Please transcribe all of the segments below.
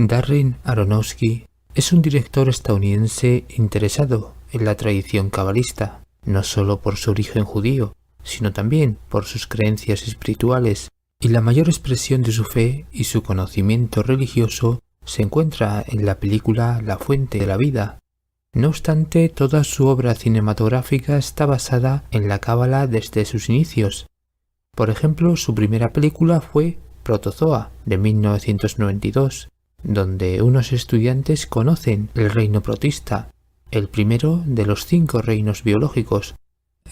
Darren Aronofsky es un director estadounidense interesado en la tradición cabalista, no solo por su origen judío, sino también por sus creencias espirituales, y la mayor expresión de su fe y su conocimiento religioso se encuentra en la película La Fuente de la Vida. No obstante, toda su obra cinematográfica está basada en la cábala desde sus inicios. Por ejemplo, su primera película fue Protozoa, de 1992, donde unos estudiantes conocen el reino protista, el primero de los 5 reinos biológicos.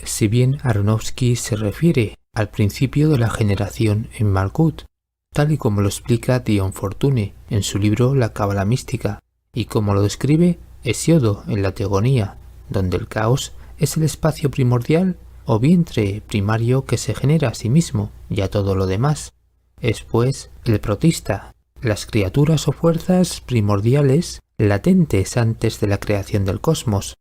Si bien Aronofsky se refiere al principio de la generación en Malkuth, tal y como lo explica Dion Fortune en su libro La Cábala Mística, y como lo describe Hesiodo en la Teogonía, donde el caos es el espacio primordial o vientre primario que se genera a sí mismo y a todo lo demás. Es pues el protista, las criaturas o fuerzas primordiales latentes antes de la creación del cosmos.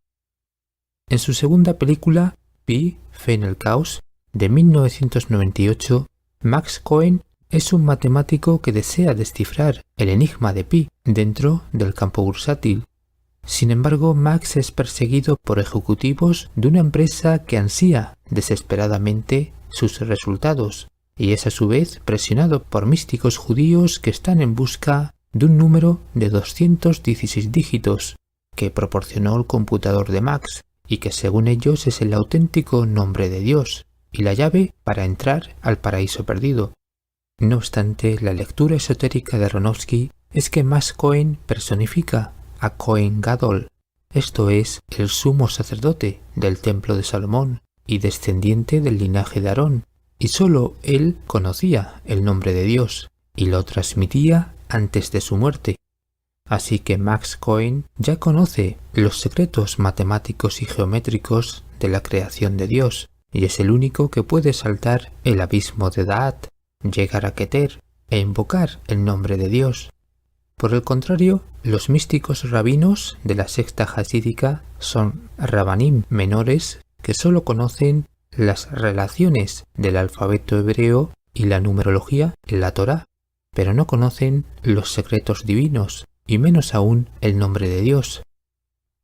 En su segunda película, Pi, Fe en el Caos, de 1998, Max Cohen es un matemático que desea descifrar el enigma de Pi dentro del campo bursátil. Sin embargo, Max es perseguido por ejecutivos de una empresa que ansía desesperadamente sus resultados y es a su vez presionado por místicos judíos que están en busca de un número de 216 dígitos que proporcionó el computador de Max y que según ellos es el auténtico nombre de Dios y la llave para entrar al paraíso perdido. No obstante, la lectura esotérica de Aronofsky es que Max Cohen personifica a Cohen Gadol, esto es, el sumo sacerdote del templo de Salomón y descendiente del linaje de Aarón, y sólo él conocía el nombre de Dios y lo transmitía antes de su muerte. Así que Max Cohen ya conoce los secretos matemáticos y geométricos de la creación de Dios, y es el único que puede saltar el abismo de Da'at, llegar a Keter e invocar el nombre de Dios. Por el contrario, los místicos rabinos de la secta hasídica son rabanim menores que solo conocen las relaciones del alfabeto hebreo y la numerología en la Torá, pero no conocen los secretos divinos y menos aún el nombre de Dios.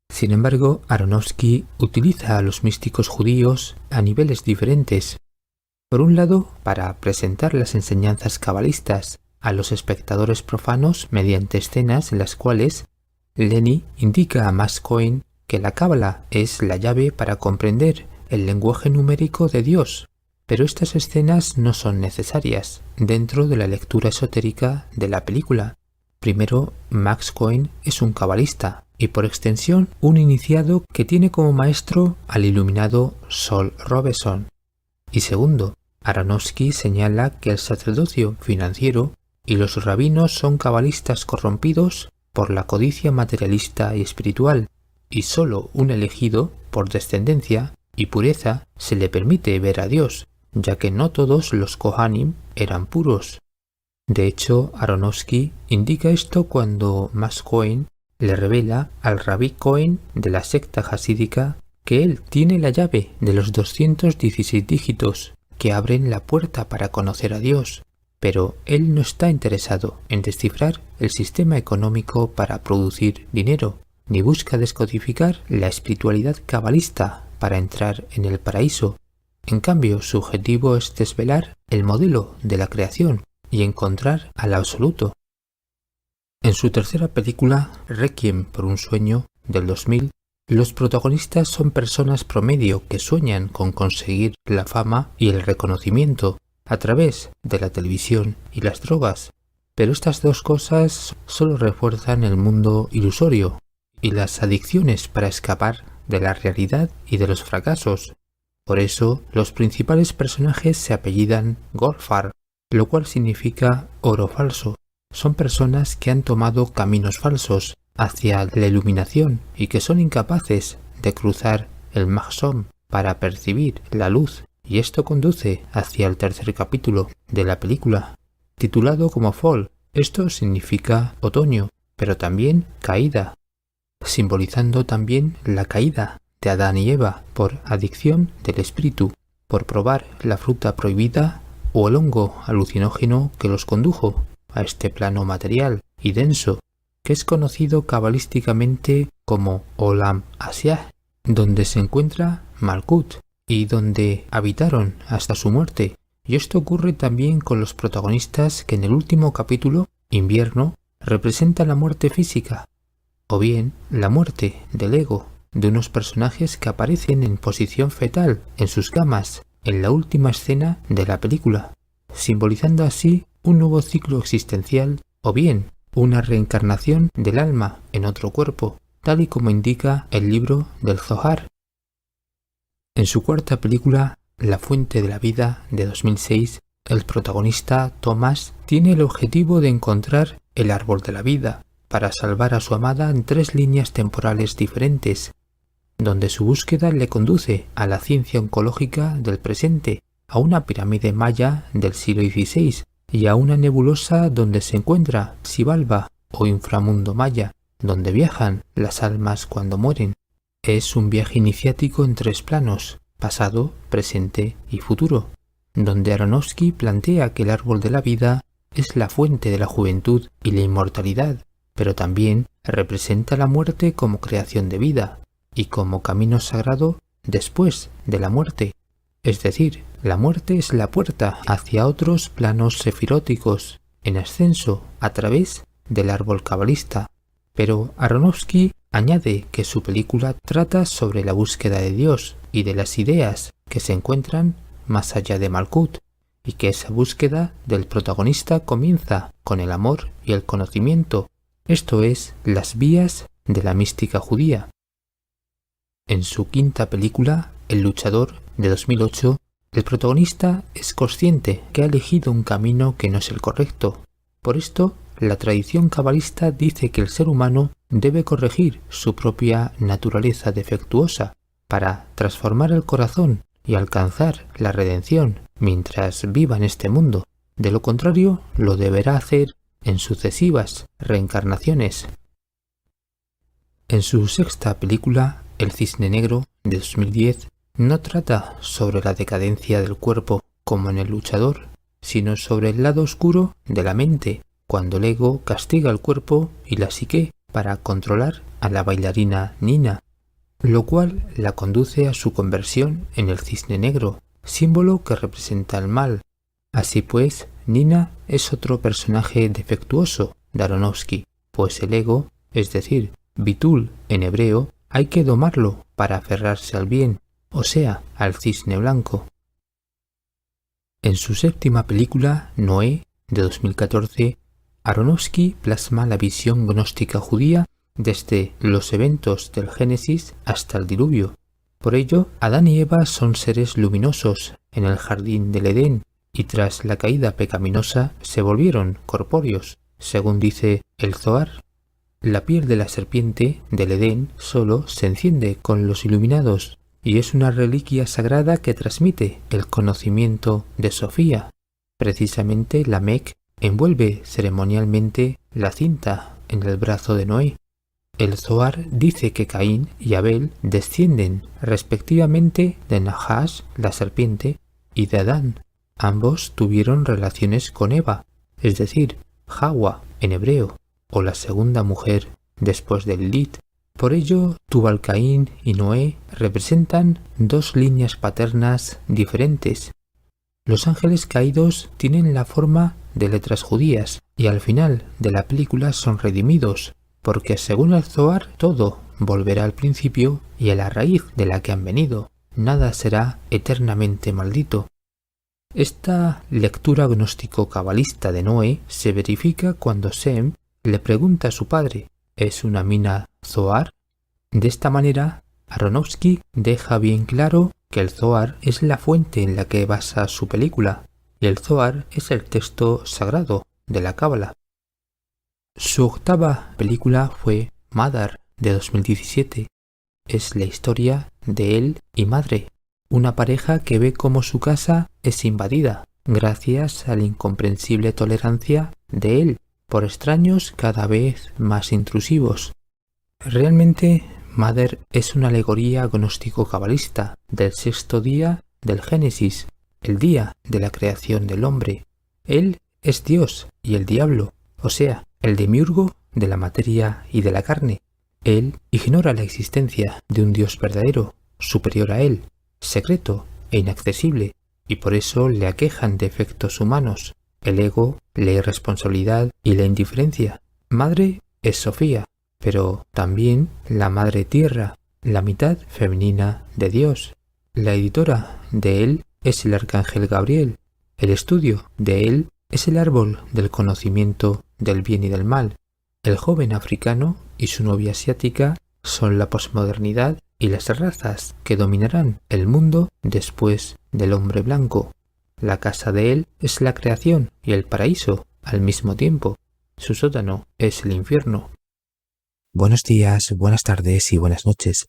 Sin embargo, Aronofsky utiliza a los místicos judíos a niveles diferentes. Por un lado, para presentar las enseñanzas cabalistas a los espectadores profanos mediante escenas en las cuales Lenny indica a Max Cohen que la cábala es la llave para comprender el lenguaje numérico de Dios, pero estas escenas no son necesarias dentro de la lectura esotérica de la película. Primero, Max Cohen es un cabalista y por extensión un iniciado que tiene como maestro al iluminado Sol Robeson. Y segundo, Aronofsky señala que el sacerdocio financiero y los rabinos son cabalistas corrompidos por la codicia materialista y espiritual, y solo un elegido, por descendencia y pureza, se le permite ver a Dios, ya que no todos los Kohanim eran puros. De hecho, Aronofsky indica esto cuando Max Cohen le revela al rabí Cohen de la secta hasídica que él tiene la llave de los 216 dígitos que abren la puerta para conocer a Dios, pero él no está interesado en descifrar el sistema económico para producir dinero, ni busca descodificar la espiritualidad cabalista para entrar en el paraíso. En cambio, su objetivo es desvelar el modelo de la creación y encontrar al absoluto. En su tercera película, Requiem por un sueño, del 2000, los protagonistas son personas promedio que sueñan con conseguir la fama y el reconocimiento a través de la televisión y las drogas, pero estas dos cosas solo refuerzan el mundo ilusorio y las adicciones para escapar de la realidad y de los fracasos. Por eso, los principales personajes se apellidan Goldfarb, lo cual significa oro falso. Son personas que han tomado caminos falsos hacia la iluminación y que son incapaces de cruzar el Mahshom para percibir la luz, y esto conduce hacia el tercer capítulo de la película, titulado como Fall. Esto significa otoño, pero también caída, simbolizando también la caída de Adán y Eva por adicción del espíritu, por probar la fruta prohibida o el hongo alucinógeno que los condujo a este plano material y denso, que es conocido cabalísticamente como Olam Asiah, donde se encuentra Malkut y donde habitaron hasta su muerte. Y esto ocurre también con los protagonistas que en el último capítulo, Invierno, representan la muerte física, o bien la muerte del ego de unos personajes que aparecen en posición fetal en sus camas en la última escena de la película, simbolizando así un nuevo ciclo existencial o bien una reencarnación del alma en otro cuerpo, tal y como indica el libro del Zohar. En su cuarta película, La fuente de la vida, de 2006, el protagonista, Tomás, tiene el objetivo de encontrar el árbol de la vida para salvar a su amada en 3 líneas temporales diferentes, donde su búsqueda le conduce a la ciencia oncológica del presente, a una pirámide maya del siglo XVI y a una nebulosa donde se encuentra Xibalba o inframundo maya, donde viajan las almas cuando mueren. Es un viaje iniciático en 3 planos, pasado, presente y futuro, donde Aronofsky plantea que el árbol de la vida es la fuente de la juventud y la inmortalidad, pero también representa la muerte como creación de vida y como camino sagrado después de la muerte. Es decir, la muerte es la puerta hacia otros planos sefiróticos en ascenso a través del árbol cabalista. Pero Aronofsky añade que su película trata sobre la búsqueda de Dios y de las ideas que se encuentran más allá de Malkut, y que esa búsqueda del protagonista comienza con el amor y el conocimiento, esto es, las vías de la mística judía. En su quinta película, El luchador, de 2008, el protagonista es consciente que ha elegido un camino que no es el correcto. Por esto, la tradición cabalista dice que el ser humano debe corregir su propia naturaleza defectuosa para transformar el corazón y alcanzar la redención mientras viva en este mundo. De lo contrario, lo deberá hacer en sucesivas reencarnaciones. En su sexta película, El cisne negro, de 2010, no trata sobre la decadencia del cuerpo como en El luchador, sino sobre el lado oscuro de la mente, cuando el ego castiga el cuerpo y la psique para controlar a la bailarina Nina, lo cual la conduce a su conversión en el cisne negro, símbolo que representa el mal. Así pues, Nina es otro personaje defectuoso de Aronofsky, pues el ego, es decir, Bitul en hebreo, hay que domarlo para aferrarse al bien, o sea, al cisne blanco. En su séptima película, Noé, de 2014, Aronofsky plasma la visión gnóstica judía desde los eventos del Génesis hasta el diluvio. Por ello, Adán y Eva son seres luminosos en el jardín del Edén y tras la caída pecaminosa se volvieron corpóreos, según dice el Zohar. La piel de la serpiente del Edén solo se enciende con los iluminados y es una reliquia sagrada que transmite el conocimiento de Sofía. Precisamente Lamec envuelve ceremonialmente la cinta en el brazo de Noé. El Zohar dice que Caín y Abel descienden respectivamente de Nahash, la serpiente, y de Adán. Ambos tuvieron relaciones con Eva, es decir, Hawa en hebreo, o la segunda mujer después de Lilith. Por ello, Tubal-Caín y Noé representan 2 líneas paternas diferentes. Los ángeles caídos tienen la forma de letras judías y al final de la película son redimidos, porque según el Zohar todo volverá al principio y a la raíz de la que han venido. Nada será eternamente maldito. Esta lectura gnóstico-cabalista de Noé se verifica cuando Sem le pregunta a su padre, ¿es una mina Zohar? De esta manera, Aronofsky deja bien claro que el Zohar es la fuente en la que basa su película, y el Zohar es el texto sagrado de la Cábala. Su octava película fue Madar, de 2017. Es la historia de él y Madre, una pareja que ve cómo su casa es invadida, gracias a la incomprensible tolerancia de él por extraños cada vez más intrusivos. Realmente, Mother es una alegoría gnóstico-cabalista del 6º día del Génesis, el día de la creación del hombre. Él es Dios y el diablo, o sea, el demiurgo de la materia y de la carne. Él ignora la existencia de un Dios verdadero, superior a él, secreto e inaccesible, y por eso le aquejan defectos humanos, el ego, la irresponsabilidad y la indiferencia. Madre es Sofía, pero también la Madre Tierra, la mitad femenina de Dios. La editora de él es el Arcángel Gabriel. El estudio de él es el árbol del conocimiento del bien y del mal. El joven africano y su novia asiática son la posmodernidad y las razas que dominarán el mundo después del hombre blanco. La casa de él es la creación y el paraíso al mismo tiempo. Su sótano es el infierno. Buenos días, buenas tardes y buenas noches.